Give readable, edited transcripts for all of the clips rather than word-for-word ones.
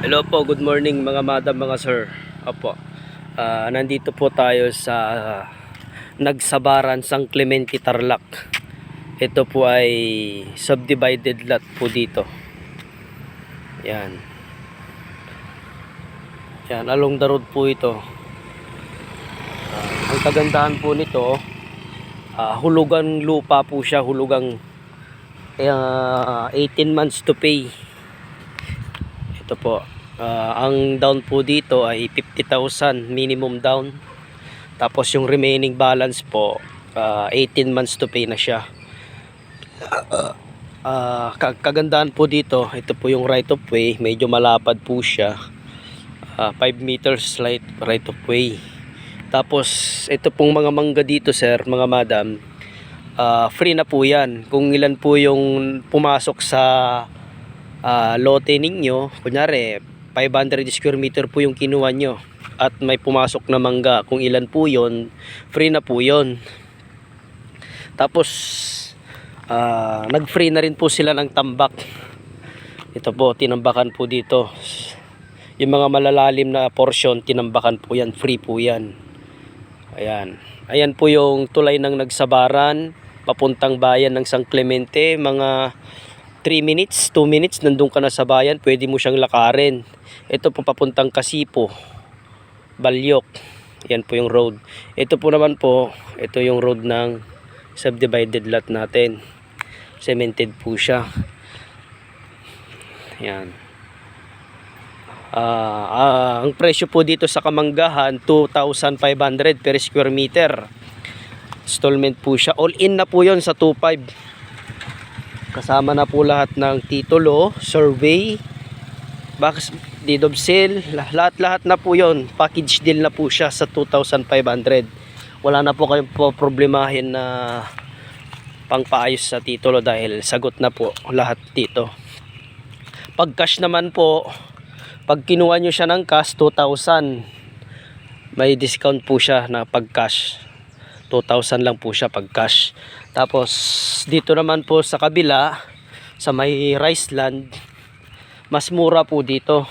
Hello po, good morning mga madam, mga sir. Opo. Nandito po tayo sa Nagsabaran, San Clemente, Tarlac. Ito po ay subdivided lot po dito. Yan. Yan, along the road po ito. Ang kagandahan po nito, hulugang lupa po siya, hulugang 18 months to pay. Ito po. Ang down po dito ay 50,000 minimum down. Tapos yung remaining balance po 18 months to pay na siya. Kagandahan po dito, ito po yung right of way, medyo malapad po siya. 5 meters right of way. Tapos ito pong mga mangga dito sir, mga madam, free na po yan. Kung ilan po yung pumasok sa lote ninyo, kunyari 500 square meter po yung kinuha nyo at may pumasok na mangga, kung ilan po yon, free na po yon. Tapos nag free na rin po sila ng tambak. Ito po, tinambakan po dito yung mga malalalim na portion, tinambakan po yan, free po yan. Ayan po yung tulay ng Nagsabaran papuntang bayan ng San Clemente. Mga 3 minutes, 2 minutes nandun ka na sa bayan, pwede mo siyang lakarin. Ito po papuntang Kasipo, Balyok. Yan po yung road. Ito po naman po, ito yung road ng subdivided lot natin. Cemented po siya. Yan. Ang presyo po dito sa Kamanggahan 2,500 per square meter. Installment po siya. All in na po yon sa 2,500. Kasama na po lahat ng titulo, survey, box, deed of sale, lahat-lahat na po yon. Package deal na po siya sa 2,500. Wala na po kayong problemahin na pangpaayos sa titulo dahil sagot na po lahat dito. Pag cash naman po, pag kinuha nyo siya ng cash 2,000, may discount po siya na pag cash. 2,000 lang po siya pag cash. Tapos dito naman po sa kabila, sa may rice land, mas mura po dito.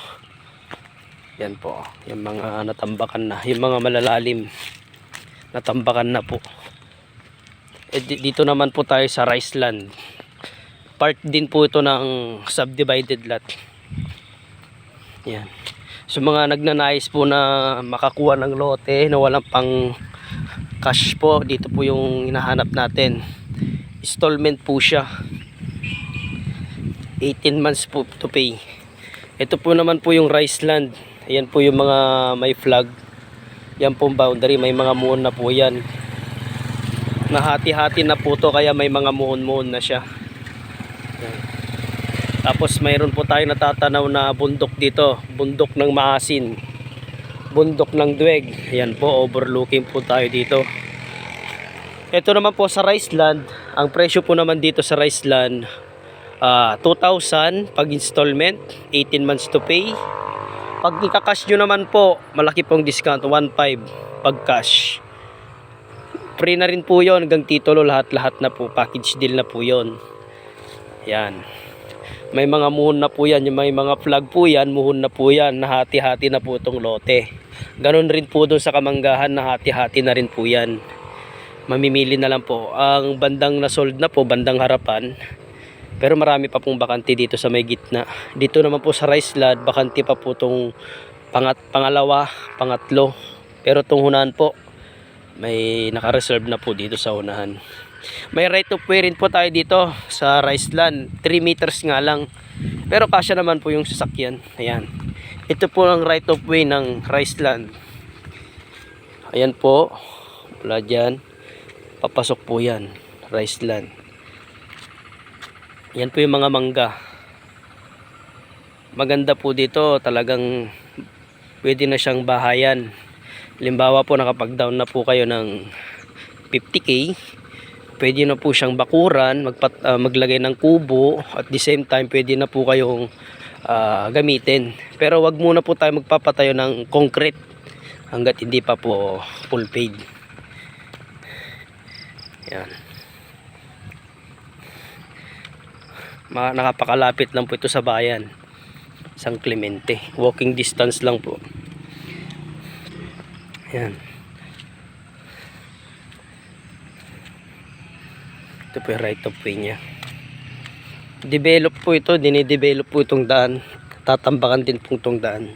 Yan po, yung mga natambakan na, yung mga malalalim natambakan na po. Dito naman po tayo sa rice land. Part din po ito ng subdivided lot. Yan. So mga nagnanais po na makakuha ng lote na walang pang cash po, dito po yung hinahanap natin. Installment po siya, 18 months po to pay. Ito po naman po yung rice land. Ayan po yung mga may flag. Yan po boundary, may mga muon na po yan. Nahati-hati na po to, kaya may mga muon-muon na siya. Ayan. Tapos mayroon po tayo natatanaw na bundok dito, bundok ng Maasin, bundok ng Duweg. Ayan po, overlooking po tayo dito. Ito naman po sa rice land, ang presyo po naman dito sa rice land 2,000 pag installment, 18 months to pay. Pag ika-cash nyo naman po, malaki pong discount, 1,500 pag cash. Free na rin po yon, hanggang titulo, lahat-lahat na po, package deal na po yon. Yan. May mga muhon na po yan, yung may mga flag po yan, muhon na po yan, nahati-hati na po itong lote. Ganon rin po doon sa Kamanggahan, nahati-hati na rin po yan. Mamimili na lang po. Ang bandang na sold na po, bandang harapan, pero marami pa pong bakante dito sa may gitna. Dito naman po sa rice land, bakante pa po itong pangalawa, pangatlo. Pero itong hunahan po, may naka-reserve na po dito sa unahan. May right of way rin po tayo dito sa rice land, 3 meters nga lang, pero kasya naman po yung sasakyan. Ayan, ito po ang right of way ng rice land. Ayan po, wala dyan, papasok po yan, rice land. Yan po yung mga mangga. Maganda po dito, talagang pwede na siyang bahayan. Halimbawa po, nakapag-down na po kayo ng 50K, pwede na po siyang bakuran, maglagay ng kubo, at the same time pwede na po kayong gamitin. Pero wag muna po tayo magpapatayo ng concrete hanggat hindi pa po full paid. Yan. Nakapakalapit lang po ito sa bayan. San Clemente. Walking distance lang po. Ayan. Ito po yung right of way niya. Develop po ito. Dinidevelop po itong daan. Tatambakan din po itong daan.